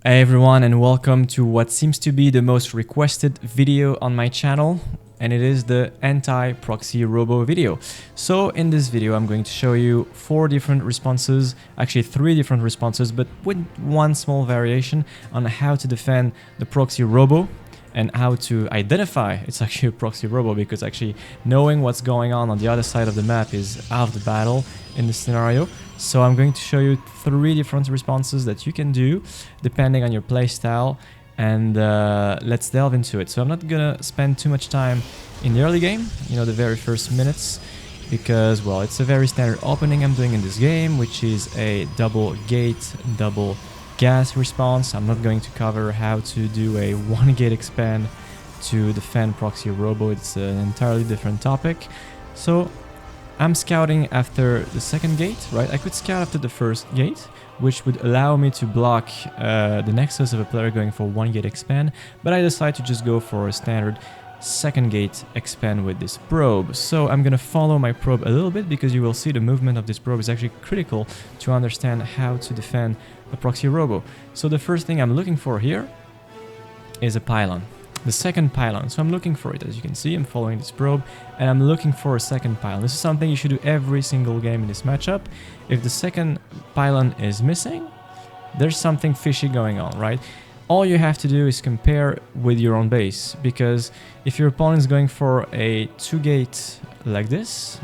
Hey everyone, and welcome to what seems to be the most requested video on my channel, and it is the anti-proxy robo video. So in this video I'm going to show you 4 different responses, actually 3 different responses, but with one small variation on how to defend the proxy robo and how to identify it's actually a proxy robo, because actually knowing what's going on the other side of the map is half the battle in this scenario. So I'm going to show you 3 different responses that you can do depending on your playstyle, and let's delve into it. So I'm not gonna spend too much time in the early game, you know, the very first minutes, because, well, it's a very standard opening I'm doing in this game, which is a double gate, double gas response. I'm not going to cover how to do a 1 gate expand to defend proxy robo. It's an entirely different topic. So I'm scouting after the second gate, right? I could scout after the first gate, which would allow me to block the nexus of a player going for 1 gate expand, but I decide to just go for a standard second gate expand with this probe. So I'm gonna follow my probe a little bit, because you will see the movement of this probe is actually critical to understand how to defend a proxy robo. So the first thing I'm looking for here is a pylon. The second pylon. So I'm looking for it. As you can see, I'm following this probe and I'm looking for a second pylon. This is something you should do every single game in this matchup. If the second pylon is missing, there's something fishy going on, right? All you have to do is compare with your own base, because if your opponent is going for a 2 gate like this,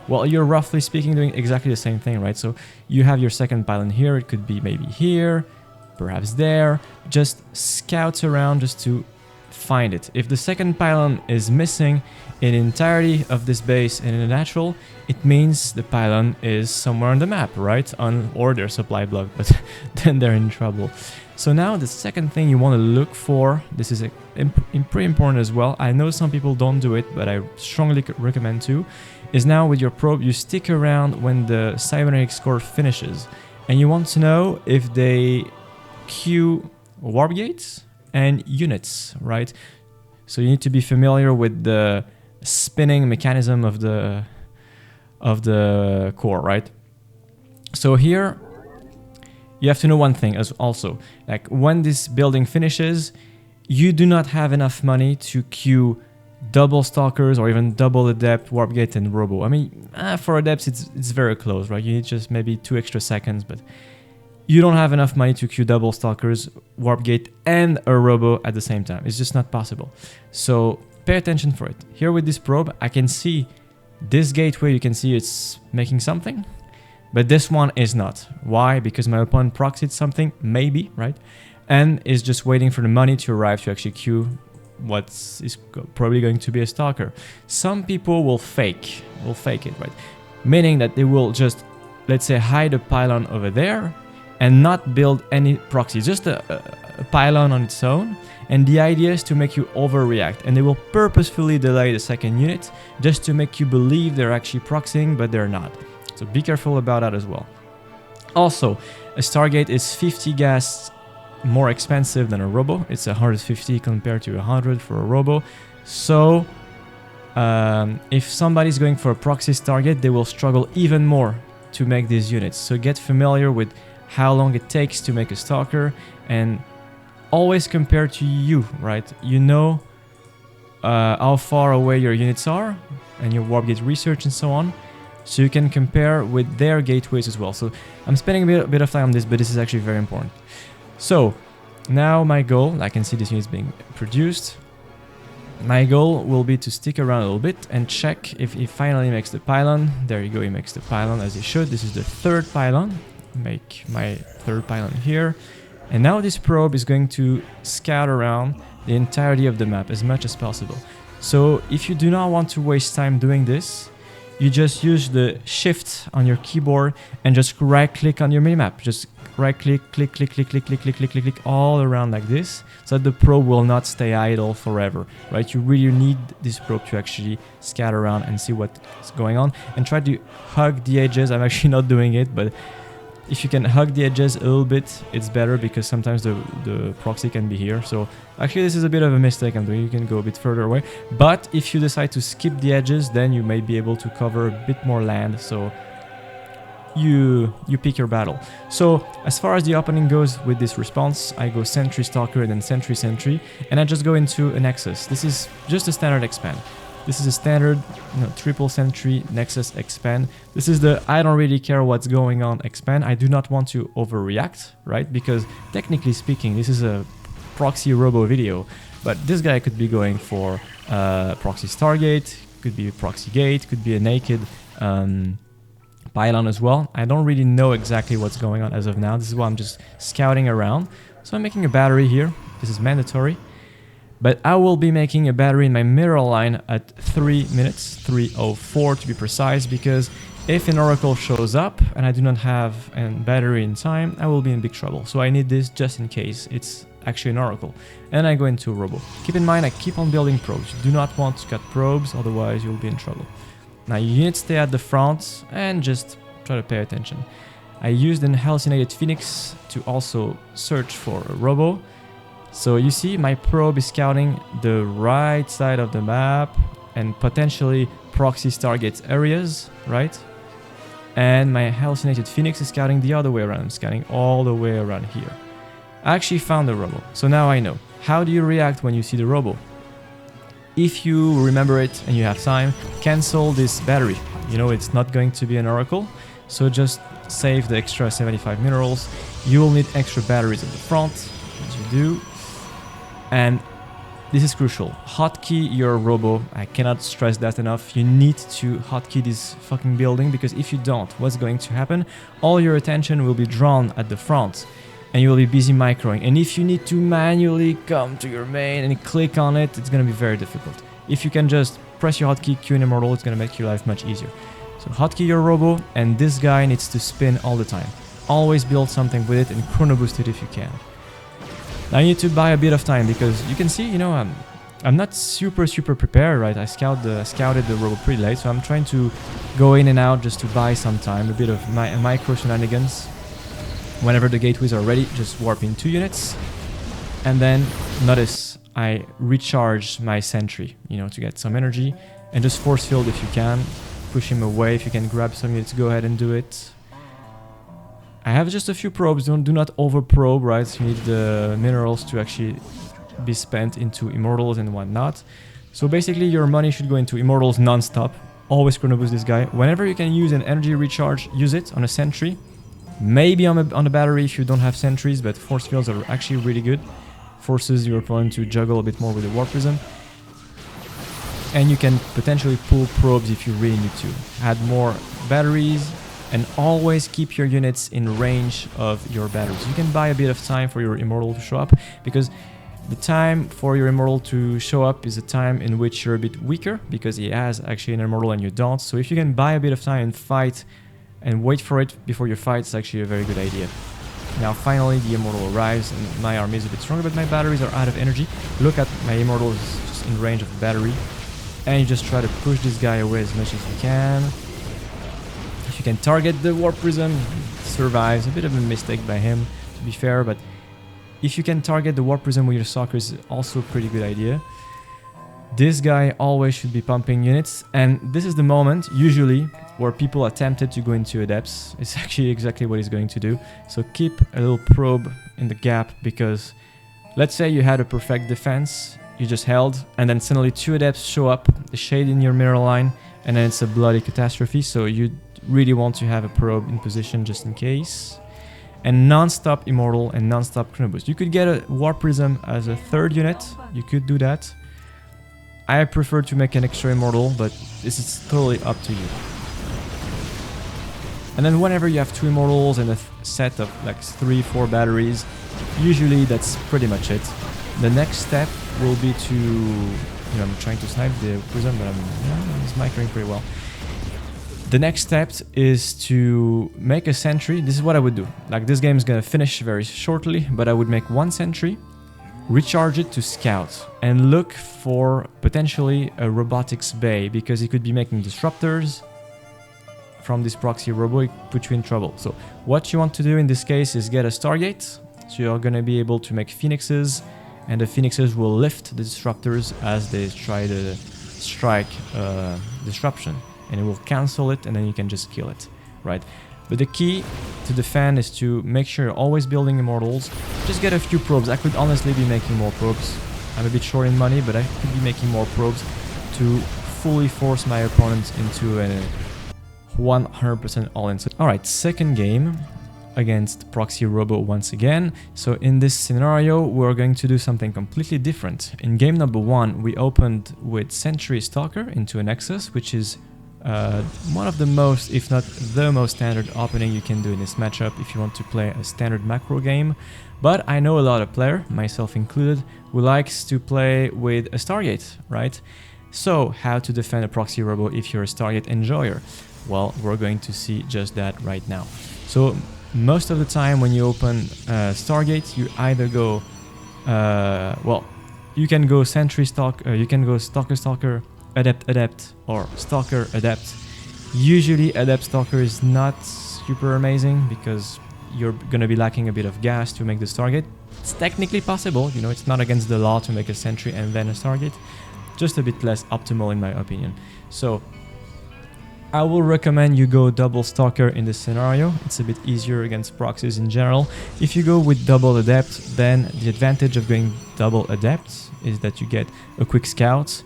well, you're roughly speaking doing exactly the same thing, right? So you have your second pylon here. It could be maybe here, perhaps there. Just scout around just to find it. If the second pylon is missing in entirety of this base and in a natural, it means the pylon is somewhere on the map, right? Or their supply block, but then they're in trouble. So now the second thing you want to look for, this is pretty important as well. I know some people don't do it, but I strongly recommend to, is now with your probe, you stick around when the cybernetic score finishes, and you want to know if they queue warp gates and units, right? So you need to be familiar with the spinning mechanism of the core, right? So here you have to know one thing as also, like when this building finishes, you do not have enough money to queue double stalkers or even double adept, warp gate and robo. I mean, for adepts it's very close, right? You need just maybe 2 extra seconds, but you don't have enough money to queue double stalkers, warp gate and a robo at the same time. It's just not possible. So pay attention for it. Here with this probe, I can see this gateway, you can see it's making something, but this one is not. Why? Because my opponent proxied something, maybe, right? And is just waiting for the money to arrive to actually queue what is probably going to be a stalker. Some people will fake it, right? Meaning that they will just, let's say, hide a pylon over there and not build any proxy, just a pylon on its own. And the idea is to make you overreact, and they will purposefully delay the second unit just to make you believe they're actually proxying, but they're not. So be careful about that as well. Also, a Stargate is 50 gas more expensive than a robo. It's 150 compared to 100 for a robo. So if somebody's going for a proxy Stargate, they will struggle even more to make these units. So get familiar with how long it takes to make a stalker, and always compare to you, right? You know how far away your units are and your warp gate research and so on, so you can compare with their gateways as well. So I'm spending a bit of time on this, but this is actually very important. So now my goal, I can see this unit is being produced. My goal will be to stick around a little bit and check if he finally makes the pylon. There you go, he makes the pylon as he should. This is the 3rd pylon. Make my 3rd pylon here. And now this probe is going to scout around the entirety of the map as much as possible. So if you do not want to waste time doing this, you just use the shift on your keyboard and just right click on your minimap. Just right click, click, click, click, click, click, click, click, click, click all around like this, so that the probe will not stay idle forever, right? You really need this probe to actually scout around and see what's going on, and try to hug the edges. I'm actually not doing it, but if you can hug the edges a little bit, it's better, because sometimes the proxy can be here. So actually this is a bit of a mistake I'm doing. You can go a bit further away, but if you decide to skip the edges, then you may be able to cover a bit more land. So you pick your battle. So as far as the opening goes with this response, I go sentry stalker and then sentry sentry, and I just go into a nexus. This is just a standard expand. This is a standard, triple sentry nexus expand. This is the I don't really care what's going on expand. I do not want to overreact, right? Because technically speaking, this is a proxy robo video, but this guy could be going for proxy Stargate, could be a proxy gate, could be a naked pylon as well. I don't really know exactly what's going on as of now. This is why I'm just scouting around. So I'm making a battery here. This is mandatory. But I will be making a battery in my mineral line at 3 minutes, 3:04 to be precise, because if an oracle shows up and I do not have a battery in time, I will be in big trouble. So I need this just in case it's actually an oracle. And I go into robo. Keep in mind, I keep on building probes. You do not want to cut probes, otherwise you'll be in trouble. Now your units stay at the front and just try to pay attention. I used an hallucinated phoenix to also search for a robo. So you see my probe is scouting the right side of the map and potentially proxy Stargate areas, right? And my hallucinated phoenix is scouting the other way around. I'm scouting all the way around here. I actually found the robo. So now I know. How do you react when you see the robo? If you remember it and you have time, cancel this battery. You know it's not going to be an oracle. So just save the extra 75 minerals. You will need extra batteries at the front, as you do. And this is crucial. Hotkey your robo. I cannot stress that enough. You need to hotkey this fucking building, because if you don't, what's going to happen? All your attention will be drawn at the front and you will be busy microing. And if you need to manually come to your main and click on it, it's going to be very difficult. If you can just press your hotkey, Q an immortal, it's going to make your life much easier. So hotkey your robo, and this guy needs to spin all the time. Always build something with it and chrono boost it if you can. Now you need to buy a bit of time, because you can see, I'm not super prepared, right? I scouted the robo pretty late, so I'm trying to go in and out just to buy some time, a bit of micro shenanigans. Whenever the gateways are ready, just warp in 2 units, and then notice I recharge my sentry, to get some energy, and just force field if you can, push him away. If you can grab some units, go ahead and do it. I have just a few probes. Do not over probe, right? So you need the minerals to actually be spent into immortals and whatnot. So basically your money should go into immortals non-stop. Always chrono boost this guy. Whenever you can use an energy recharge, use it on a sentry. Maybe on a battery if you don't have sentries, but force fields are actually really good. Forces your opponent to juggle a bit more with the warp prism. And you can potentially pull probes if you really need to. Add more batteries. And always keep your units in range of your batteries. You can buy a bit of time for your immortal to show up, because the time for your immortal to show up is a time in which you're a bit weaker, because he has actually an immortal and you don't. So if you can buy a bit of time and fight and wait for it before you fight, it's actually a very good idea. Now finally the immortal arrives and my army is a bit stronger, but my batteries are out of energy. Look at my immortal is just in range of the battery, and you just try to push this guy away as much as you can. You can target the warp prism, survives. A bit of a mistake by him, to be fair, but if you can target the warp prism with your stalker is also a pretty good idea. This guy always should be pumping units, and this is the moment, usually, where people are tempted to go into adepts. It's actually exactly what he's going to do. So keep a little probe in the gap, because let's say you had a perfect defense, you just held, and then suddenly 2 adepts show up, the shade in your mineral line, and then it's a bloody catastrophe. So you really want to have a probe in position just in case. And non-stop immortal and non-stop chrono boost. You could get a warp prism as a 3rd unit. You could do that. I prefer to make an extra immortal, but this is totally up to you. And then whenever you have 2 immortals and a set of like 3-4 batteries, usually that's pretty much it. The next step will be to, I'm trying to snipe the prism, but it's microing pretty well. The next step is to make a sentry. This is what I would do. Like, this game is gonna finish very shortly, but I would make 1 sentry, recharge it to scout, and look for potentially a robotics bay, because he could be making disruptors from this proxy robo. It put you in trouble. So what you want to do in this case is get a Stargate. So you're gonna be able to make phoenixes, and the phoenixes will lift the disruptors as they try to strike disruption. And it will cancel it, and then you can just kill it, right? But the key to defend is to make sure you're always building immortals. Just get a few probes. I could honestly be making more probes. I'm a bit short in money, but I could be making more probes to fully force my opponent into a 100% all-in. Alright, second game against Proxy Robo once again. So in this scenario, we're going to do something completely different. In game number 1, we opened with Sentry Stalker into a Nexus, which is one of the most, if not the most standard opening you can do in this matchup if you want to play a standard macro game. But I know a lot of players, myself included, who likes to play with a Stargate, right? So how to defend a Proxy Robo if you're a Stargate enjoyer? Well, we're going to see just that right now. So most of the time when you open Stargate, you either go, well, you can go Sentry Stalker, you can go Stalker Stalker, Adept, or Stalker Adept. Usually Adept Stalker is not super amazing because you're gonna be lacking a bit of gas to make the Stargate. It's technically possible, you know, it's not against the law to make a Sentry and then a Stargate. Just a bit less optimal in my opinion. So I will recommend you go double Stalker in this scenario. It's a bit easier against proxies in general. If you go with double Adept, then the advantage of going double Adept is that you get a quick scout.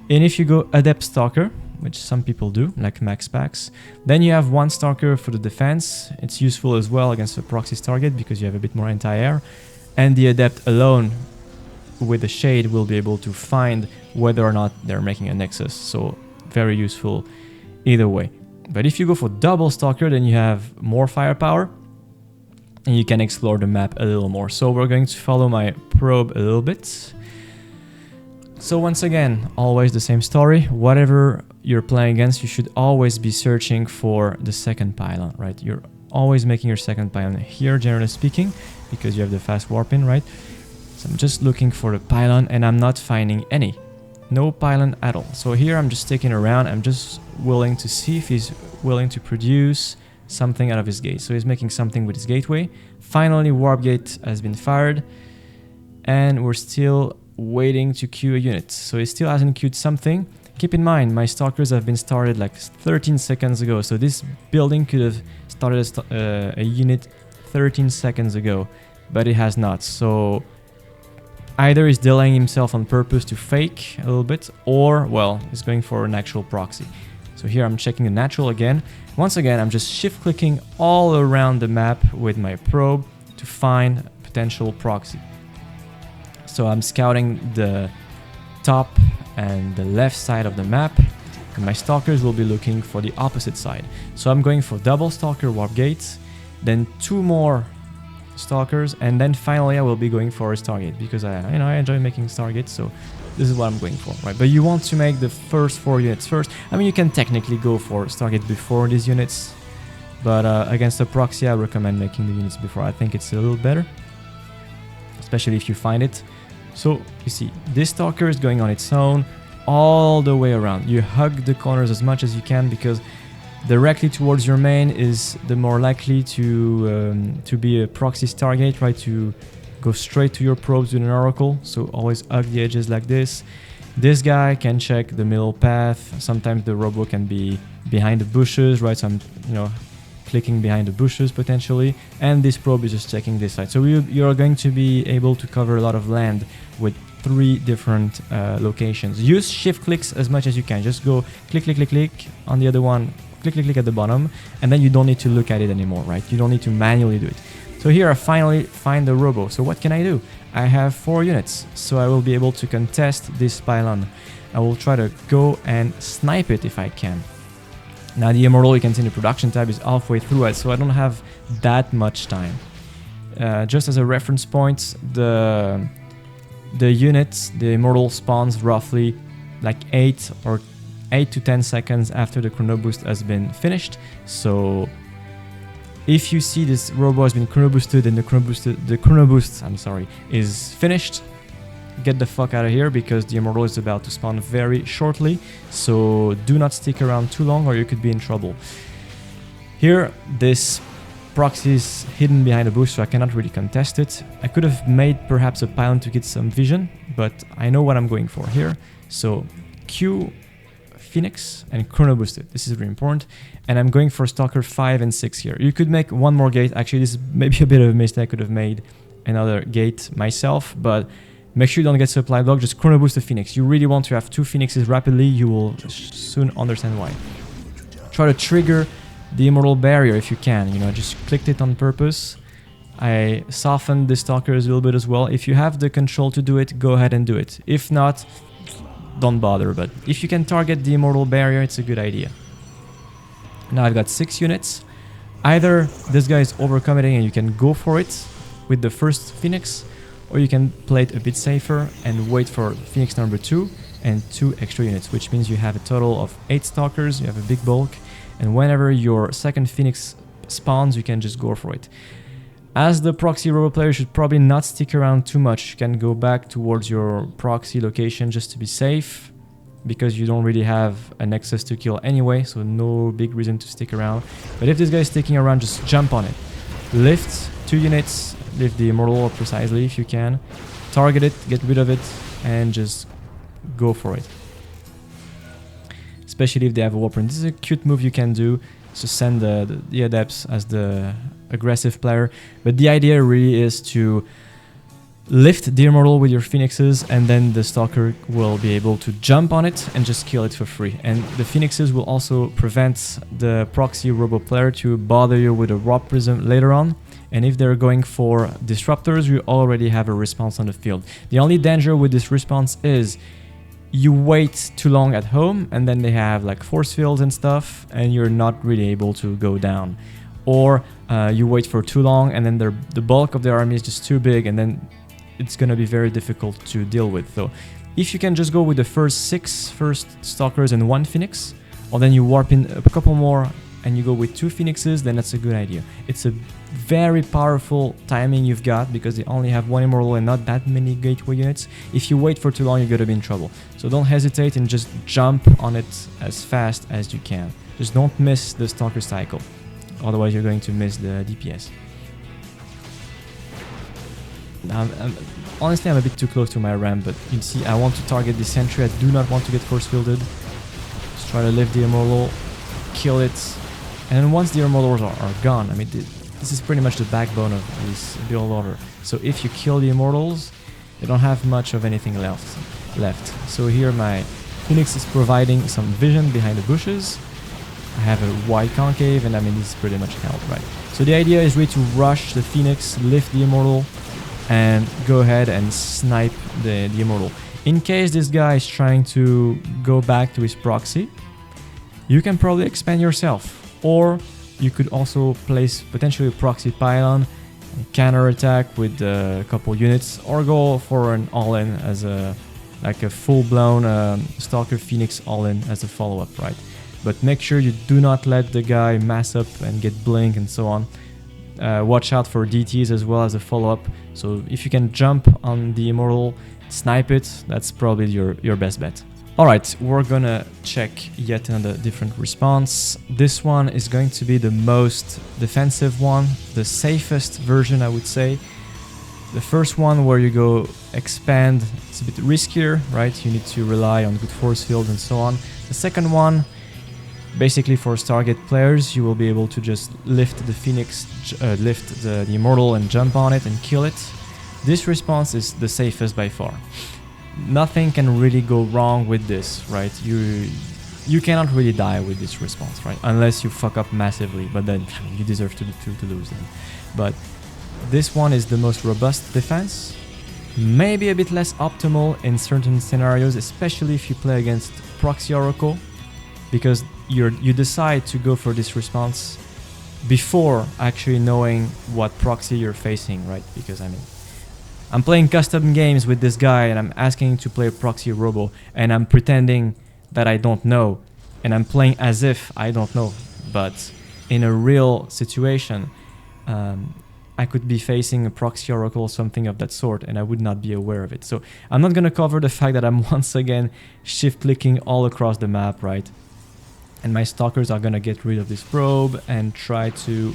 And if you go Adept Stalker, which some people do, like max packs, then you have one Stalker for the defense. It's useful as well against a proxy Stargate because you have a bit more anti-air. And the Adept alone with the Shade will be able to find whether or not they're making a Nexus. So very useful either way. But if you go for double Stalker, then you have more firepower and you can explore the map a little more. So we're going to follow my probe a little bit. So once again, always the same story. Whatever you're playing against, you should always be searching for the second pylon, right? You're always making your second pylon here, generally speaking, because you have the fast warp in, right? So I'm just looking for the pylon and I'm not finding any. No pylon at all. So here I'm just sticking around. I'm just willing to see if he's willing to produce something out of his gate. So he's making something with his gateway. Finally, warp gate has been fired. And we're still waiting to queue a unit. So he still hasn't queued something. Keep in mind, my stalkers have been started like 13 seconds ago. So this building could have started a unit 13 seconds ago, but it has not. So either he's delaying himself on purpose to fake a little bit, or, well, he's going for an actual proxy. So here I'm checking the natural again. Once again, I'm just shift clicking all around the map with my probe to find a potential proxy. So I'm scouting the top and the left side of the map, and my stalkers will be looking for the opposite side. So I'm going for double Stalker warp gates, then 2 more stalkers, and then finally I will be going for a Stargate because I enjoy making Stargates, so this is what I'm going for, right? But you want to make the first 4 units first. I mean, you can technically go for Stargate before these units, but against a proxy, I recommend making the units before. I think it's a little better, especially if you find it. So you see, this Stalker is going on its own all the way around. You hug the corners as much as you can because directly towards your main is the more likely to be a proxy Stargate, right? To go straight to your probes with an oracle. So always hug the edges like this. This guy can check the middle path. Sometimes the robo can be behind the bushes, right? So I'm, clicking behind the bushes potentially, and this probe is just checking this side. So you're going to be able to cover a lot of land with 3 different locations. Use shift clicks as much as you can. Just go click, click, click, click on the other one, click, click, click at the bottom, and then you don't need to look at it anymore, right? You don't need to manually do it. So here I finally find the robo. So what can I do? I have 4 units, so I will be able to contest this pylon. I will try to go and snipe it if I can. Now the Immortal, you can see the production tab is halfway through it, so I don't have that much time. Just as a reference point, the units, the Immortal spawns roughly like 8 to 10 seconds after the chrono boost has been finished. So if you see this robo has been chrono boosted and the chrono boost, is finished, get the fuck out of here because the Immortal is about to spawn very shortly. So do not stick around too long or you could be in trouble. Here, this proxy is hidden behind a bush, so I cannot really contest it. I could have made perhaps a pylon to get some vision, but I know what I'm going for here. So Q Phoenix and chrono boost it. This is really important. And I'm going for Stalker 5 and 6 here. You could make one more gate. Actually, this is maybe a bit of a mistake. I could have made another gate myself, but make sure you don't get supply block. Just chrono boost the Phoenix. You really want to have 2 Phoenixes rapidly. You will soon understand why. Try to trigger the Immortal Barrier if you can. You know, just clicked it on purpose. I softened the Stalkers a little bit as well. If you have the control to do it, go ahead and do it. If not, don't bother. But if you can target the Immortal Barrier, it's a good idea. Now I've got 6 units. Either this guy is overcommitting and you can go for it with the first Phoenix, or you can play it a bit safer and wait for Phoenix number 2 and 2 extra units, which means you have a total of 8 Stalkers, you have a big bulk, and whenever your second Phoenix spawns, you can just go for it. As the proxy robo player, you should probably not stick around too much. You can go back towards your proxy location just to be safe, because you don't really have a nexus to kill anyway, so no big reason to stick around. But if this guy is sticking around, just jump on it. Lift 2 units, lift the Immortal precisely if you can. Target it, get rid of it, and just go for it. Especially if they have a weapon. This is a cute move you can do. So send the Adepts as the aggressive player. But the idea really is to lift the Immortal with your Phoenixes, and then the Stalker will be able to jump on it and just kill it for free. And the Phoenixes will also prevent the proxy robo player to bother you with a rob prism later on. And if they're going for disruptors, you already have a response on the field. The only danger with this response is you wait too long at home, and then they have like force fields and stuff, and you're not really able to go down. Or you wait for too long, and then the bulk of their army is just too big, and then it's going to be very difficult to deal with. So if you can just go with the first 6 Stalkers and 1 Phoenix, or then you warp in a couple more and you go with 2 Phoenixes, then that's a good idea. It's a very powerful timing you've got, because they only have 1 Immortal and not that many gateway units. If you wait for too long, you're going to be in trouble. So don't hesitate and just jump on it as fast as you can. Just don't miss the Stalker cycle. Otherwise, you're going to miss the DPS. Honestly, I'm a bit too close to my ramp, but you see, I want to target the sentry. I do not want to get force fielded. Just try to lift the Immortal, kill it, and then once the Immortals are gone, I mean, this is pretty much the backbone of this build order. So if you kill the Immortals, they don't have much of anything left. So here my Phoenix is providing some vision behind the bushes. I have a wide concave, and I mean, this is pretty much held, right? So the idea is really to rush the Phoenix, lift the Immortal, and go ahead and snipe the Immortal. In case this guy is trying to go back to his proxy, you can probably expand yourself. Or you could also place potentially a proxy pylon, counter-attack with a couple units, or go for an all-in as a full-blown Stalker Phoenix all-in as a follow-up, right? But make sure you do not let the guy mass up and get blink and so on. Watch out for DTs as well as a follow-up. So if you can jump on the Immortal, snipe it, that's probably your best bet. Alright, we're gonna check yet another different response. This one is going to be the most defensive one, the safest version, I would say. The first one, where you go expand, it's a bit riskier, right? You need to rely on good force fields and so on. The second one, basically for Stargate players, you will be able to just lift the Phoenix, lift the Immortal and jump on it and kill it. This response is the safest by far. Nothing can really go wrong with this, right? You cannot really die with this response, right? Unless you fuck up massively, but then you deserve to lose them. But this one is the most robust defense. Maybe a bit less optimal in certain scenarios, especially if you play against Proxy Oracle, because you decide to go for this response before actually knowing what proxy you're facing, right? Because I mean, I'm playing custom games with this guy and I'm asking to play a proxy robo, and I'm pretending that I don't know, and I'm playing as if I don't know. But in a real situation, I could be facing a proxy oracle or something of that sort, and I would not be aware of it. So I'm not going to cover the fact that I'm once again shift clicking all across the map, right? And my stalkers are going to get rid of this probe and try to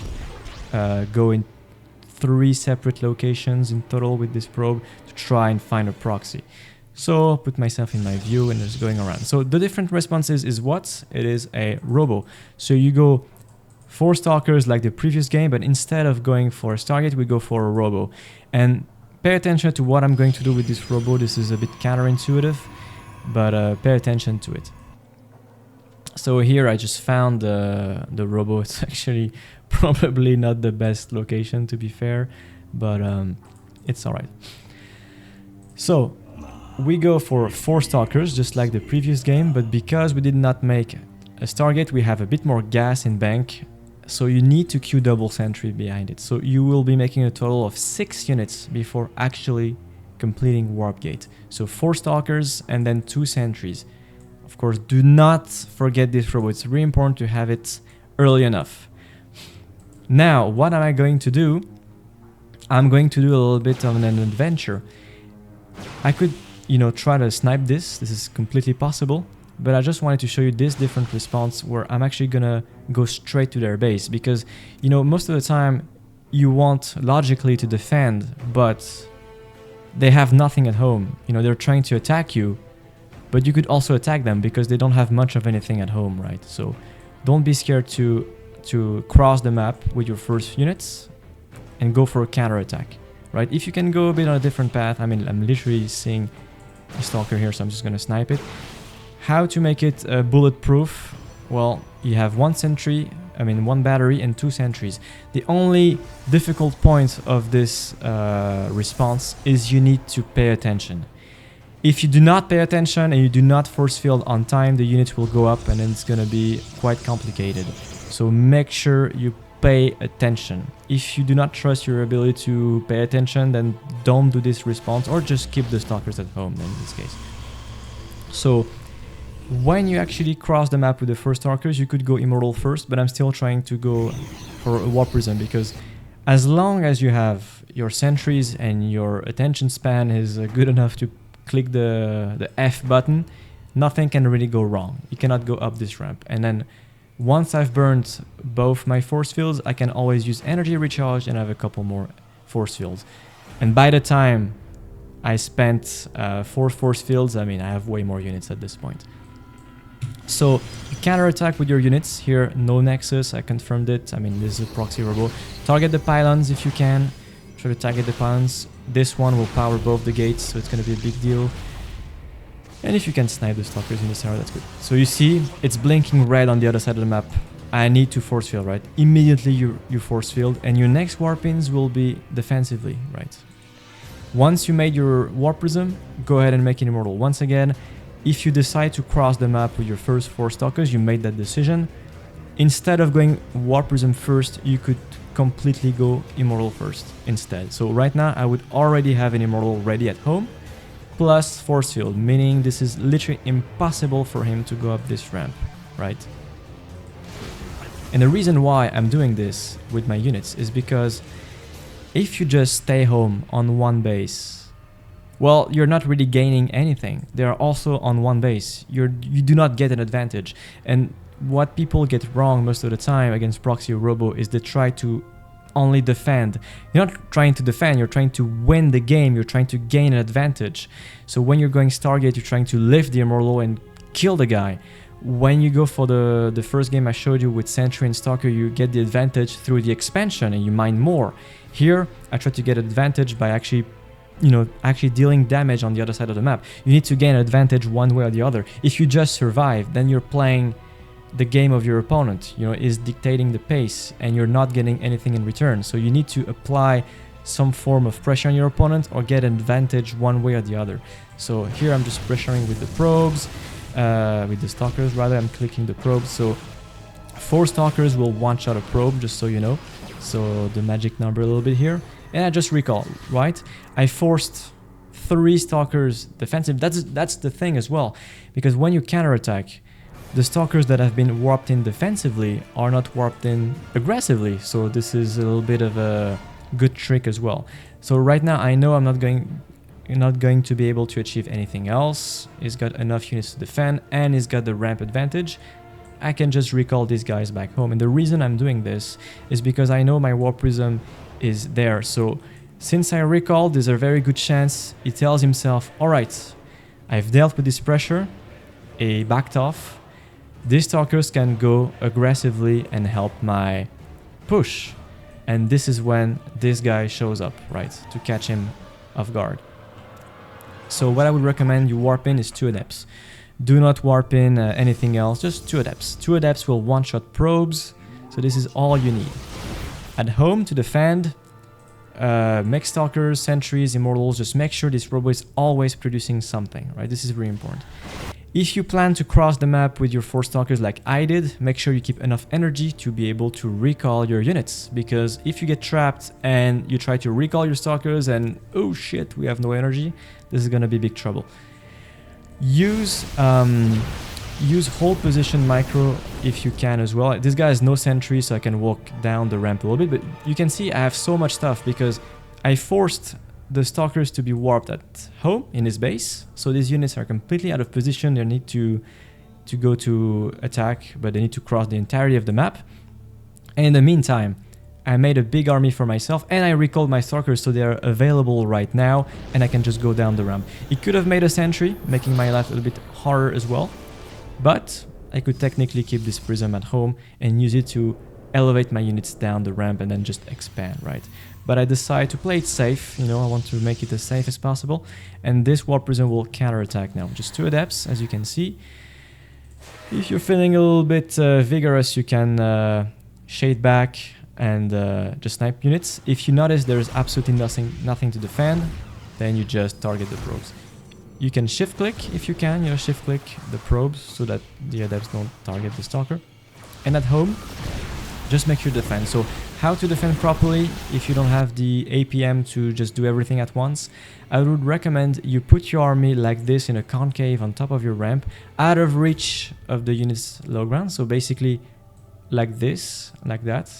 go in 3 separate locations in total with this probe to try and find a proxy. So put myself in my view and just going around. So the different responses is what? It is a robo. So you go 4 stalkers like the previous game, but instead of going for a Stargate, we go for a robo. And pay attention to what I'm going to do with this robo. This is a bit counterintuitive, but pay attention to it. So here I just found the robo. It's actually probably not the best location, to be fair, but it's all right. So we go for 4 stalkers, just like the previous game, but because we did not make a Stargate, we have a bit more gas in bank, so you need to queue double sentry behind it. So you will be making a total of 6 units before actually completing warp gate. So 4 stalkers and then 2 sentries. Of course, do not forget this robo. It's really important to have it early enough. Now, what am I going to do? I'm going to do a little bit of an adventure. I could, you know, try to snipe this. This is completely possible. But I just wanted to show you this different response where I'm actually gonna go straight to their base, because, you know, most of the time you want logically to defend, but they have nothing at home. You know, they're trying to attack you, but you could also attack them because they don't have much of anything at home, right? So don't be scared to cross the map with your first units and go for a counterattack, right? If you can go a bit on a different path, I mean, I'm literally seeing a stalker here, so I'm just gonna snipe it. How to make it bulletproof? Well, you have 1 sentry, I mean 1 battery and 2 sentries. The only difficult point of this response is you need to pay attention. If you do not pay attention and you do not force field on time, the unit will go up and then it's gonna be quite complicated. So make sure you pay attention. If you do not trust your ability to pay attention, then don't do this response, or just keep the stalkers at home then in this case. So when you actually cross the map with the first stalkers, you could go immortal first, but I'm still trying to go for a warp prism, because as long as you have your sentries and your attention span is good enough to click the F button, nothing can really go wrong. You cannot go up this ramp. And then once I've burned both my force fields, I can always use energy recharge and have a couple more force fields. And by the time I spent 4 force fields, I mean, I have way more units at this point. So you counterattack with your units here. No nexus, I confirmed it. I mean, this is a proxy robo. Target the pylons if you can. Try to target the pylons. This one will power both the gates, so it's going to be a big deal. And if you can snipe the stalkers in this area, that's good. So you see, it's blinking red on the other side of the map. I need to force field, right? Immediately you force field, and your next warp-ins will be defensively, right? Once you made your warp prism, go ahead and make it immortal. Once again, if you decide to cross the map with your first 4 stalkers, you made that decision. Instead of going warp prism first, you could completely go immortal first instead. So right now, I would already have an immortal ready at home, plus force field, meaning this is literally impossible for him to go up this ramp, right? And the reason why I'm doing this with my units is because if you just stay home on one base, well, you're not really gaining anything. They are also on one base. You do not get an advantage. And what people get wrong most of the time against proxy or robo is they try to only defend. You're not trying to defend, you're trying to win the game, you're trying to gain an advantage. So when you're going Stargate, you're trying to lift the immortal and kill the guy. When you go for the first game I showed you with Sentry and Stalker, you get the advantage through the expansion and you mine more. Here, I try to get advantage by actually dealing damage on the other side of the map. You need to gain advantage one way or the other. If you just survive, then you're playing the game of your opponent, is dictating the pace and you're not getting anything in return. So you need to apply some form of pressure on your opponent or get an advantage one way or the other. So here I'm just pressuring with the probes, with the stalkers rather. I'm clicking the probes. So 4 stalkers will one-shot a probe, just so you know. So the magic number a little bit here. And I just recall, right? I forced 3 stalkers defensive. That's the thing as well, because when you counterattack, the stalkers that have been warped in defensively are not warped in aggressively. So this is a little bit of a good trick as well. So right now I know I'm not going to be able to achieve anything else. He's got enough units to defend and he's got the ramp advantage. I can just recall these guys back home. And the reason I'm doing this is because I know my warp prism is there. So since I recall, there's a very good chance he tells himself, all right, I've dealt with this pressure, backed off. These stalkers can go aggressively and help my push. And this is when this guy shows up, right? To catch him off guard. So what I would recommend you warp in is 2 adepts. Do not warp in anything else, just 2 adepts. 2 adepts will one-shot probes, so this is all you need. At home to defend, mech stalkers, sentries, immortals, just make sure this robo is always producing something, right? This is really important. If you plan to cross the map with your 4 stalkers like I did, make sure you keep enough energy to be able to recall your units. Because if you get trapped and you try to recall your stalkers and oh shit, we have no energy, this is gonna be big trouble. Use hold position micro if you can as well. This guy has no sentry, so I can walk down the ramp a little bit, but you can see I have so much stuff because I forced the stalkers to be warped at home in his base. So these units are completely out of position. They need to go to attack, but they need to cross the entirety of the map. And in the meantime, I made a big army for myself and I recalled my stalkers so they are available right now and I can just go down the ramp. It could have made a sentry, making my life a little bit harder as well. But I could technically keep this prism at home and use it to elevate my units down the ramp and then just expand, right? But I decide to play it safe, you know, I want to make it as safe as possible. And this warp prism will counterattack now. Just 2 adepts, as you can see. If you're feeling a little bit vigorous, you can shade back and just snipe units. If you notice there's absolutely nothing to defend, then you just target the probes. You can shift click if you can, you know, shift click the probes so that the adepts don't target the stalker. And at home, just make sure to defend. So how to defend properly if you don't have the APM to just do everything at once? I would recommend you put your army like this in a concave on top of your ramp, out of reach of the units low ground. So basically like this, like that.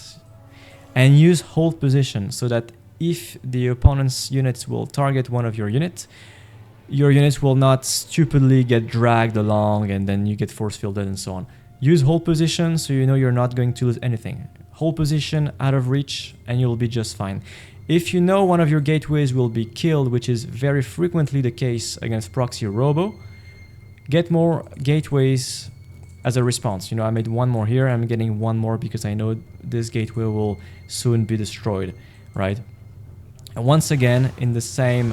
And use hold position so that if the opponent's units will target one of your units will not stupidly get dragged along and then you get force fielded and so on. Use hold position so you know you're not going to lose anything. Hold position out of reach and you'll be just fine. If you know one of your gateways will be killed, which is very frequently the case against proxy or robo, get more gateways as a response. You know, I made 1 more here, I'm getting 1 more because I know this gateway will soon be destroyed, right? And once again, in the same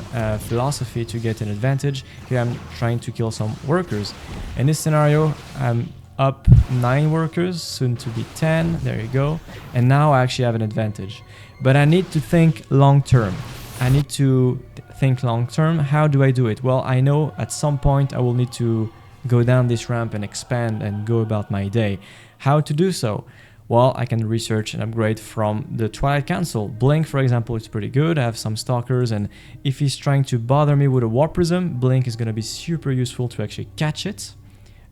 philosophy to get an advantage, here I'm trying to kill some workers. In this scenario, I'm up 9 workers, soon to be 10, there you go. And now I actually have an advantage. But I need to think long term. I need to think long term. How do I do it? Well, I know at some point I will need to go down this ramp and expand and go about my day. How to do so? Well, I can research and upgrade from the Twilight Council. Blink, for example, is pretty good. I have some stalkers, and if he's trying to bother me with a warp prism, Blink is going to be super useful to actually catch it.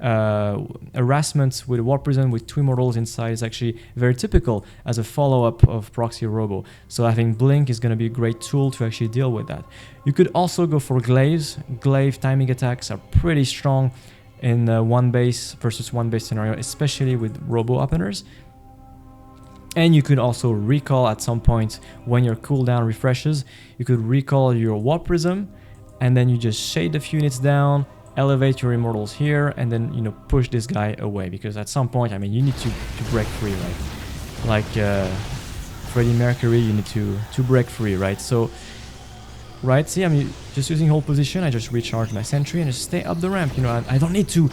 Harassment with a warp prism with 2 immortals inside is actually very typical as a follow-up of proxy robo. So having Blink is going to be a great tool to actually deal with that. You could also go for glaives. Glaive timing attacks are pretty strong in 1 base versus 1 base scenario, especially with robo openers. And you could also recall at some point when your cooldown refreshes. You could recall your warp prism and then you just shade a few units down, elevate your immortals here, and then, you know, push this guy away, because at some point, I mean, you need to break free, right? Like Freddie Mercury, you need to break free, right? So, right, see, I'm just using hold position, I just recharge my sentry and just stay up the ramp, you know, I don't need to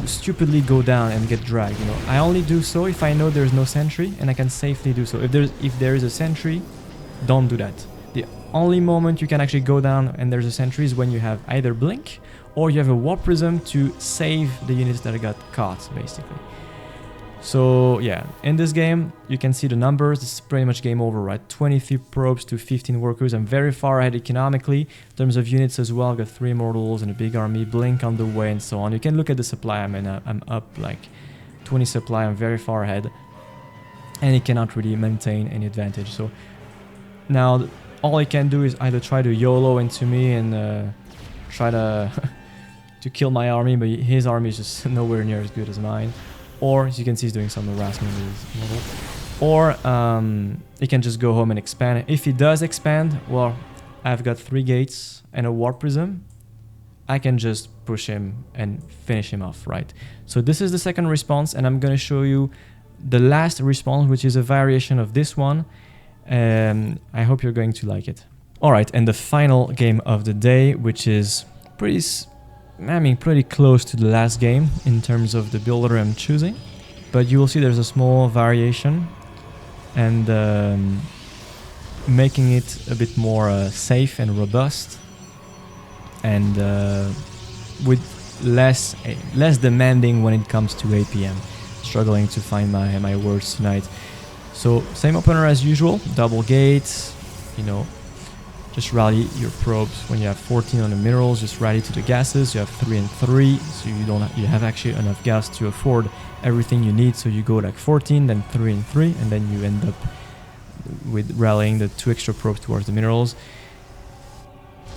stupidly go down and get dragged, you know. I only do so if I know there's no sentry and I can safely do so. If there is a sentry, don't do that. The only moment you can actually go down and there's a sentry is when you have either Blink or you have a warp prism to save the units that got caught, basically. So yeah, in this game, you can see the numbers. It's pretty much game over, right? 23 probes to 15 workers. I'm very far ahead economically. In terms of units as well, I've got 3 immortals and a big army, Blink on the way and so on. You can look at the supply. I mean, I'm up like 20 supply. I'm very far ahead. And he cannot really maintain any advantage. So now all he can do is either try to YOLO into me and try to to kill my army, but his army is just nowhere near as good as mine. Or, as you can see, he's doing some harassment with his model. Or he can just go home and expand. If he does expand, well, I've got 3 gates and a warp prism. I can just push him and finish him off, right? So this is the second response, and I'm going to show you the last response, which is a variation of this one. I hope you're going to like it. All right, and the final game of the day, which is pretty close to the last game in terms of the builder I'm choosing. But you will see there's a small variation, and making it a bit more safe and robust, and with less demanding when it comes to APM. Struggling to find my words tonight. So same opener as usual, double gates, you know, just rally your probes. When you have 14 on the minerals, just rally to the gases. You have 3 and 3, so you have actually enough gas to afford everything you need. So you go like 14, then 3 and 3, and then you end up with rallying the 2 extra probes towards the minerals.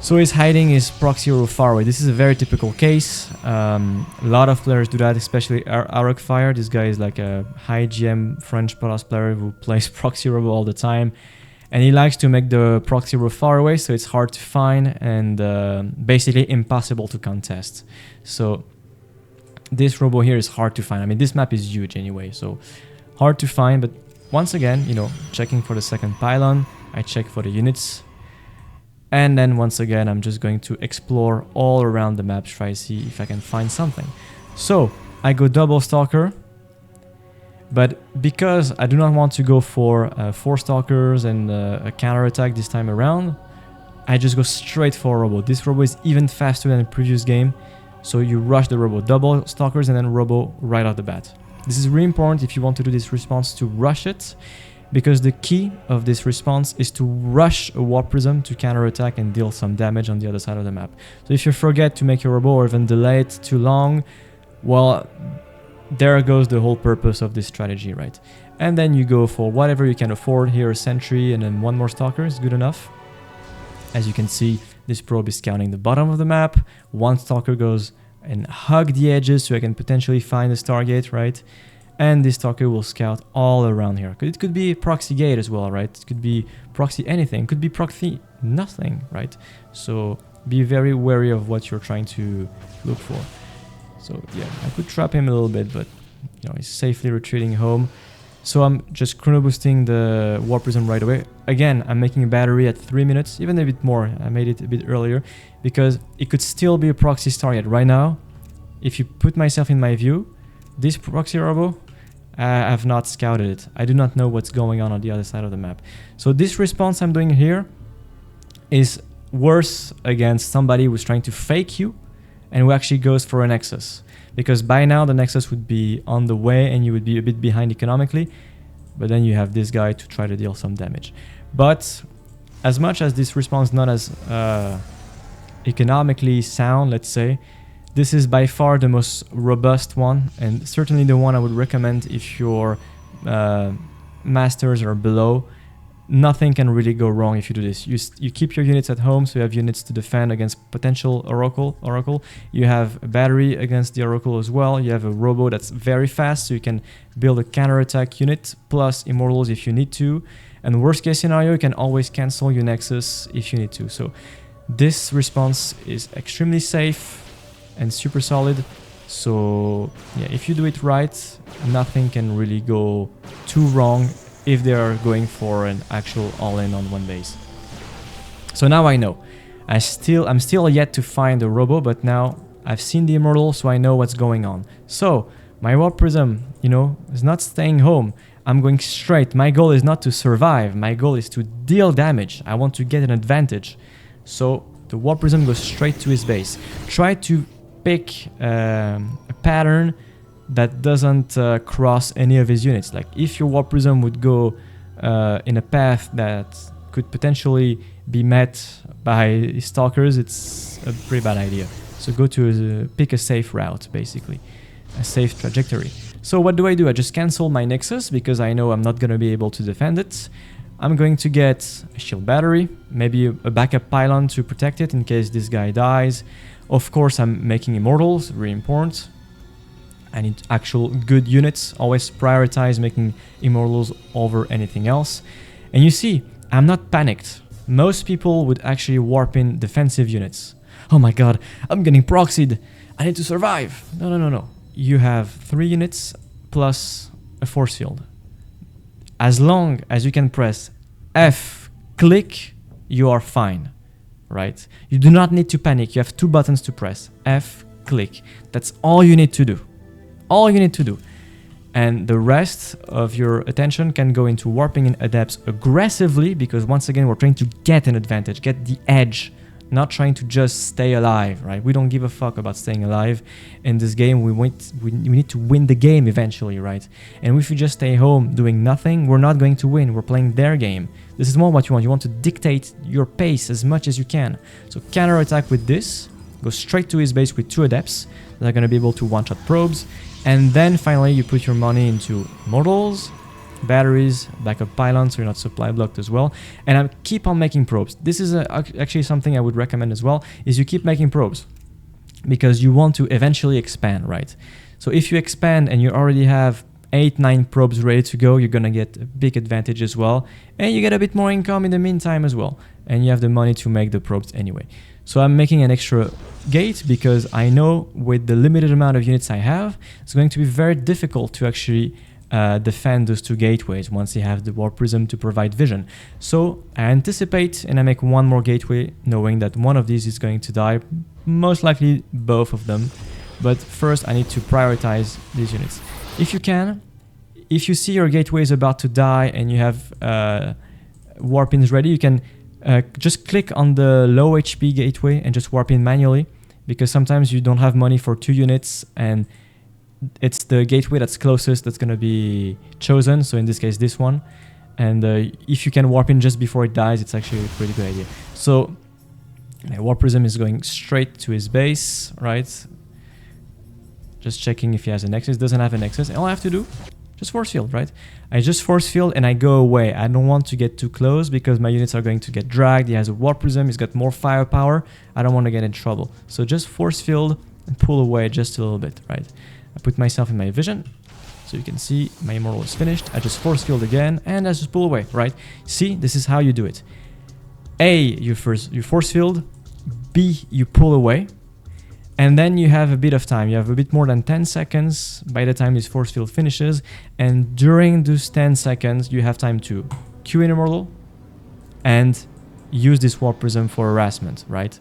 So he's hiding his proxy robo far away. This is a very typical case. A lot of players do that, especially Fire. This guy is like a high GM French Palas player who plays proxy robo all the time. And he likes to make the proxy robo far away, so it's hard to find and basically impossible to contest. So this robo here is hard to find. I mean, this map is huge anyway, so hard to find. But once again, you know, checking for the second pylon, I check for the units. And then once again, I'm just going to explore all around the map, try to see if I can find something. So I go double stalker, but because I do not want to go for 4 stalkers and a counter attack this time around, I just go straight for a robo. This robo is even faster than the previous game, so you rush the robo, double stalkers and then robo right off the bat. This is really important if you want to do this response, to rush it, because the key of this response is to rush a warp prism to counterattack and deal some damage on the other side of the map. So if you forget to make your robo or even delay it too long, well, there goes the whole purpose of this strategy, right? And then you go for whatever you can afford. Here a sentry and then 1 more stalker is good enough. As you can see, this probe is scouting the bottom of the map. 1 stalker goes and hug the edges so I can potentially find the Stargate, right? And this stalker will scout all around here. It could be proxy gate as well, right? It could be proxy anything. It could be proxy nothing, right? So be very wary of what you're trying to look for. So yeah, I could trap him a little bit, but you know, he's safely retreating home. So I'm just chrono boosting the warp prism right away. Again, I'm making a battery at 3 minutes, even a bit more. I made it a bit earlier because it could still be a proxy Stargate. Right now, if you put myself in my view, this proxy robo, I have not scouted it. I do not know what's going on the other side of the map. So this response I'm doing here is worse against somebody who's trying to fake you and who actually goes for a Nexus. Because by now the Nexus would be on the way and you would be a bit behind economically, but then you have this guy to try to deal some damage. But as much as this response is not as economically sound, let's say, this is by far the most robust one, and certainly the one I would recommend if your masters are below. Nothing can really go wrong if you do this. You keep your units at home, so you have units to defend against potential Oracle. You have a battery against the Oracle as well. You have a robo that's very fast, so you can build a counterattack unit plus immortals if you need to. And worst case scenario, you can always cancel your Nexus if you need to. So this response is extremely safe and super solid. So yeah, if you do it right, nothing can really go too wrong if they are going for an actual all-in on one base. So now I know. I'm still yet to find the robo, but now I've seen the immortal, so I know what's going on. So my warp prism, you know, is not staying home. I'm going straight. My goal is not to survive. My goal is to deal damage. I want to get an advantage. So the warp prism goes straight to his base. Try to pick a pattern that doesn't cross any of his units. Like if your warp prism would go in a path that could potentially be met by stalkers, it's a pretty bad idea. So go to pick a safe route, basically, a safe trajectory. So what do? I just cancel my Nexus because I know I'm not going to be able to defend it. I'm going to get a shield battery, maybe a backup pylon to protect it in case this guy dies. Of course, I'm making immortals, really important. I need actual good units. Always prioritize making immortals over anything else. And you see, I'm not panicked. Most people would actually warp in defensive units. Oh my god, I'm getting proxied. I need to survive. No, no, no, no. You have 3 units plus a force field. As long as you can press F, click, you are fine, right? You do not need to panic. You have 2 buttons to press. F, click. That's all you need to do. All you need to do. And the rest of your attention can go into warping in adepts aggressively, because once again, we're trying to get an advantage, get the edge, not trying to just stay alive, right? We don't give a fuck about staying alive in this game. We need to win the game eventually, right? And if we just stay home doing nothing, we're not going to win. We're playing their game. This is more what you want. You want to dictate your pace as much as you can. So counterattack with this, go straight to his base with 2 adepts that are going to be able to one-shot probes. And then finally you put your money into mortals, batteries, backup pylons, so you're not supply blocked as well. And I keep on making probes. This is actually something I would recommend as well, is you keep making probes, because you want to eventually expand, right? So if you expand and you already have 8-9 probes ready to go, you're gonna get a big advantage as well, and you get a bit more income in the meantime as well, and you have the money to make the probes anyway. So I'm making an extra gate because I know with the limited amount of units I have, it's going to be very difficult to actually defend those 2 gateways once you have the warp prism to provide vision. So I anticipate and I make 1 more gateway, knowing that one of these is going to die, most likely both of them. But first I need to prioritize these units. If you can, if you see your gateway is about to die and you have warp ins ready, you can just click on the low HP gateway and just warp in manually, because sometimes you don't have money for 2 units and it's the gateway that's closest that's going to be chosen. So in this case, this one. And if you can warp in just before it dies, it's actually a pretty good idea. So my warp prism is going straight to his base, right? Just checking if he has a nexus. Doesn't have a nexus. And all I have to do, just force field, right? I just force field and I go away. I don't want to get too close because my units are going to get dragged. He has a warp prism. He's got more firepower. I don't want to get in trouble. So just force field and pull away just a little bit, right? I put myself in my vision. So you can see my immortal is finished. I just force field again and I just pull away, right? See, this is how you do it. A, you force field. B, you pull away. And then you have a bit of time. You have a bit more than 10 seconds by the time this force field finishes. And during those 10 seconds, you have time to queue in immortal and use this warp prism for harassment, right?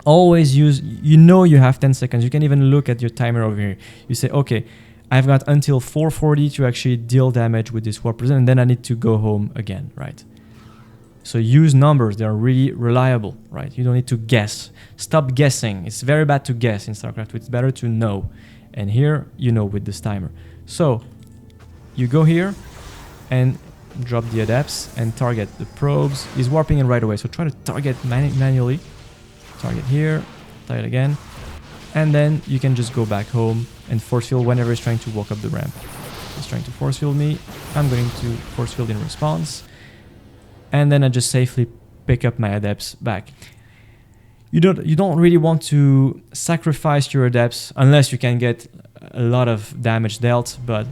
Always use, you know you have 10 seconds. You can even look at your timer over here. You say, okay, I've got until 4:40 to actually deal damage with this warp prism, and then I need to go home again, right? So use numbers. They are really reliable, right? You don't need to guess. Stop guessing. It's very bad to guess in StarCraft. It's better to know. And here, you know with this timer. So you go here and drop the adepts and target the probes. He's warping in right away. So try to target manually. Target here, target again. And then you can just go back home and force field whenever he's trying to walk up the ramp. He's trying to force field me. I'm going to force field in response. And then I just safely pick up my adepts back. You don't really want to sacrifice your adepts unless you can get a lot of damage dealt, but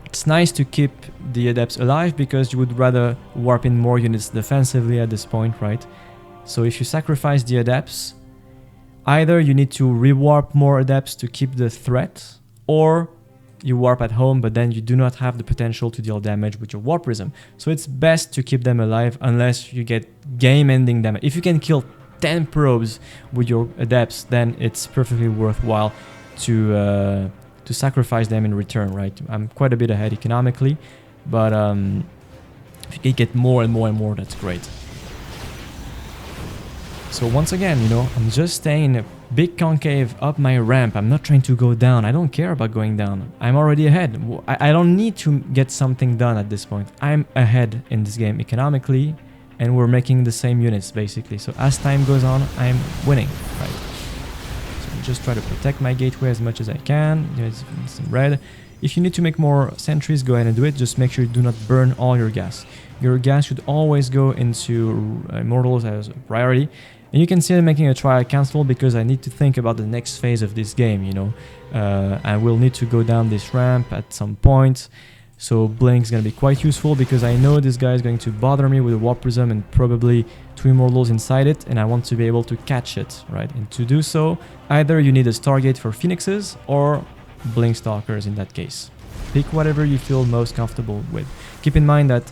it's nice to keep the adepts alive because you would rather warp in more units defensively at this point, right? So if you sacrifice the adepts, either you need to rewarp more adepts to keep the threat, or you warp at home, but then you do not have the potential to deal damage with your warp prism. So it's best to keep them alive unless you get game-ending damage. If you can kill 10 probes with your adepts, then it's perfectly worthwhile to sacrifice them in return, right? I'm quite a bit ahead economically, but if you can get more and more and more, that's great. So once again, you know, I'm just staying in a big concave up my ramp. I'm not trying to go down. I don't care about going down. I'm already ahead. I don't need to get something done at this point. I'm ahead in this game economically, and we're making the same units basically. So as time goes on, I'm winning, right? So I just try to protect my gateway as much as I can. There's some red. If you need to make more sentries, go ahead and do it. Just make sure you do not burn all your gas. Your gas should always go into immortals as a priority. And you can see I'm making a trial cancel because I need to think about the next phase of this game, you know. I will need to go down this ramp at some point. So blink is going to be quite useful because I know this guy is going to bother me with a warp prism and probably 2 immortals inside it, and I want to be able to catch it, right? And to do so, either you need a Stargate for Phoenixes or blink stalkers in that case. Pick whatever you feel most comfortable with. Keep in mind that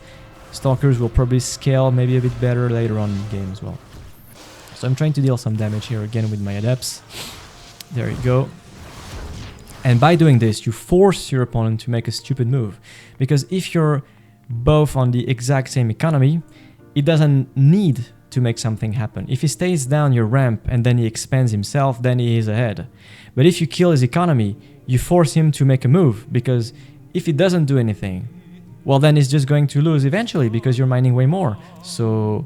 stalkers will probably scale maybe a bit better later on in the game as well. So I'm trying to deal some damage here again with my adepts. There you go. And by doing this, you force your opponent to make a stupid move. Because if you're both on the exact same economy, it doesn't need to make something happen. If he stays down your ramp and then he expands himself, then he is ahead. But if you kill his economy, you force him to make a move, because if he doesn't do anything, well, then he's just going to lose eventually because you're mining way more. So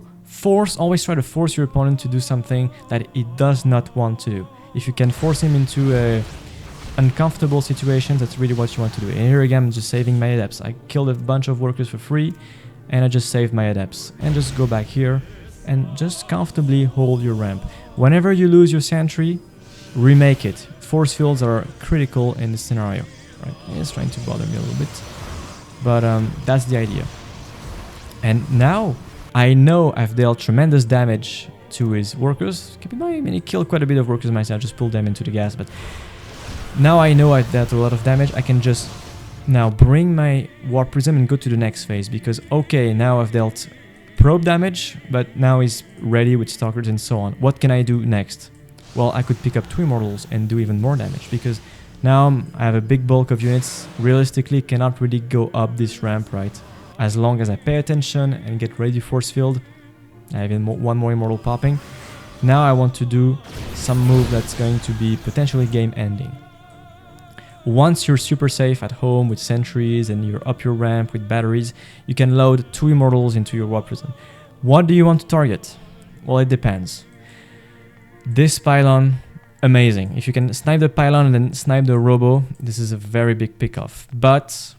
always try to force your opponent to do something that he does not want to do. If you can force him into a uncomfortable situations, that's really what you want to do. And here again, I'm just saving my adepts. I killed a bunch of workers for free and I just saved my adepts. And just go back here and just comfortably hold your ramp. Whenever you lose your sentry, remake it. Force fields are critical in this scenario. Right? It's trying to bother me a little bit, but that's the idea. And now I know I've dealt tremendous damage to his workers. Keep in mind, I mean, he killed quite a bit of workers myself. Just pulled them into the gas, but now I know I've dealt a lot of damage. I can just now bring my warp prism and go to the next phase, because okay, now I've dealt probe damage, but now he's ready with stalkers and so on. What can I do next? Well, I could pick up 2 immortals and do even more damage, because now I have a big bulk of units. Realistically, cannot really go up this ramp, right? As long as I pay attention and get ready force field. I have one more immortal popping. Now I want to do some move that's going to be potentially game ending. Once you're super safe at home with sentries and you're up your ramp with batteries, you can load 2 immortals into your warp prism. What do you want to target? Well, it depends. This pylon, amazing. If you can snipe the pylon and then snipe the robo, this is a very big pick-off. But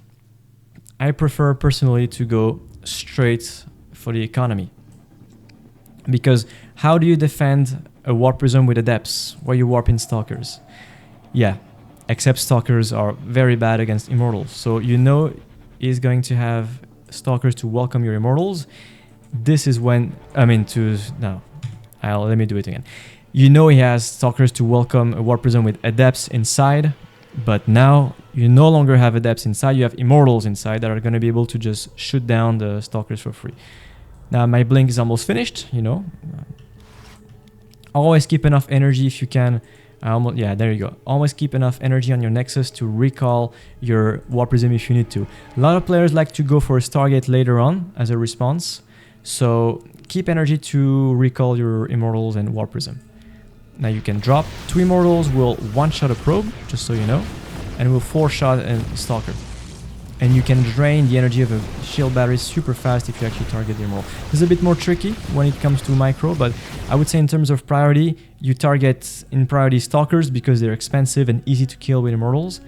I prefer personally to go straight for the economy. Because how do you defend a warp prism with adepts where you warp in stalkers? Yeah, except stalkers are very bad against immortals. So you know he's going to have stalkers to welcome your immortals. This is when, let me do it again. You know he has stalkers to welcome a warp prism with adepts inside, but now you no longer have adepts inside, you have immortals inside that are going to be able to just shoot down the stalkers for free. Now my blink is almost finished, you know. Always keep enough energy if you can. Yeah, there you go. Always keep enough energy on your Nexus to recall your warp prism if you need to. A lot of players like to go for a Stargate later on as a response, so keep energy to recall your immortals and warp prism. Now you can drop 2 immortals, will 1-shot a probe, just so you know, and will 4-shot a stalker. And you can drain the energy of a shield battery super fast if you actually target the immortal. This is a bit more tricky when it comes to micro, but I would say in terms of priority, you target in priority stalkers because they're expensive and easy to kill with immortals.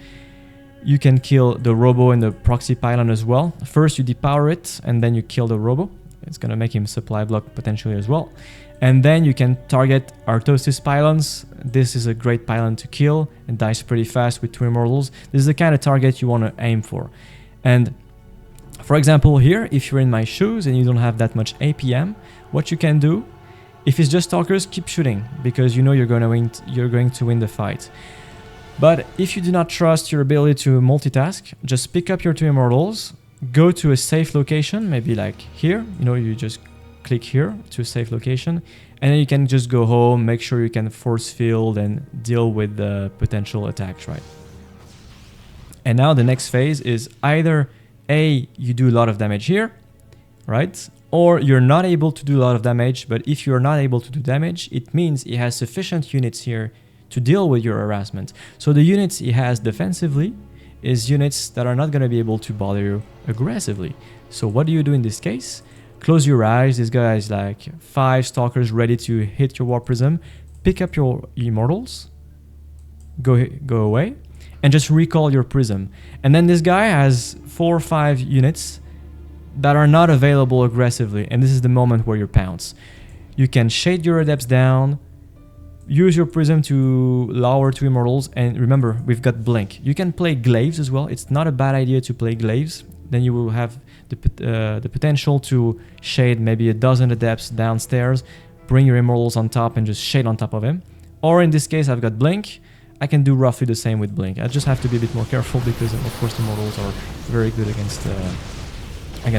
You can kill the robo and the proxy pylon as well. First you depower it and then you kill the robo. It's going to make him supply block potentially as well. And then you can target Artosis pylons. This is a great pylon to kill and dies pretty fast with 2 immortals. This is the kind of target you want to aim for. And for example here, if you're in my shoes and you don't have that much APM, what you can do, if it's just stalkers, keep shooting because you know you're going to win the fight. But if you do not trust your ability to multitask, just pick up your 2 immortals, go to a safe location, maybe like here, you know, you just click here to a safe location, and then you can just go home, make sure you can force field and deal with the potential attacks, right? And now the next phase is either A, you do a lot of damage here, right? Or you're not able to do a lot of damage, but if you're not able to do damage, it means he has sufficient units here to deal with your harassment. So the units he has defensively is units that are not going to be able to bother you aggressively. So what do you do in this case? Close your eyes. This guy is like 5 stalkers ready to hit your warp prism. Pick up your immortals, go away, and just recall your prism. And then this guy has 4 or 5 units that are not available aggressively, and this is the moment where you pounce. You can shade your adepts down, use your prism to lower 2 immortals, and remember, we've got blink. You can play glaives as well. It's not a bad idea to play glaives. then you will have the potential to shade maybe a dozen adepts downstairs, bring your immortals on top and just shade on top of him. Or in this case, I've got blink. I can do roughly the same with blink. I just have to be a bit more careful because of course the immortals are very good against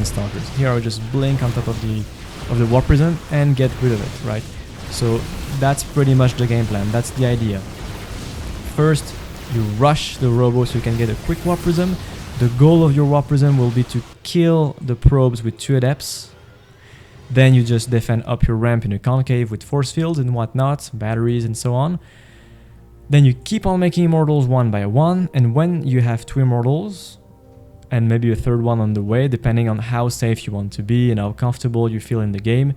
stalkers. Here I would just blink on top of the warp prism and get rid of it, right? So that's pretty much the game plan. That's the idea. First, you rush the robo so you can get a quick warp prism. The goal of your warp prism will be to kill the probes with 2 adepts. Then you just defend up your ramp in a concave with force fields and whatnot, batteries and so on. Then you keep on making immortals one by one, and when you have 2 immortals, and maybe a 3rd one on the way, depending on how safe you want to be and how comfortable you feel in the game,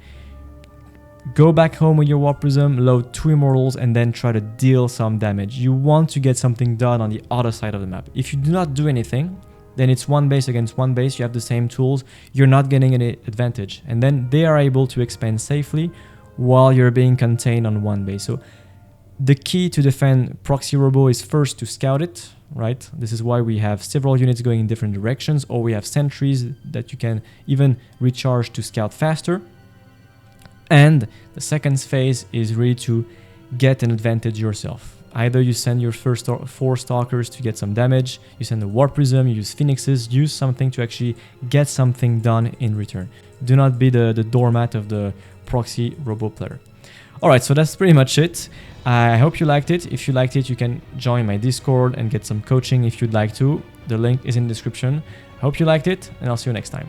go back home with your warp prism, load 2 immortals, and then try to deal some damage. You want to get something done on the other side of the map. If you do not do anything, then it's 1 base against 1 base, you have the same tools, you're not getting any advantage. And then they are able to expand safely while you're being contained on 1 base. So the key to defend proxy robo is first to scout it, right? This is why we have several units going in different directions, or we have sentries that you can even recharge to scout faster. And the second phase is really to get an advantage yourself. Either you send your first 4 stalkers to get some damage, you send a warp prism, you use phoenixes, use something to actually get something done in return. Do not be the doormat of the proxy robo player. Alright, so that's pretty much it. I hope you liked it. If you liked it, you can join my Discord and get some coaching if you'd like to. The link is in the description. I hope you liked it, and I'll see you next time.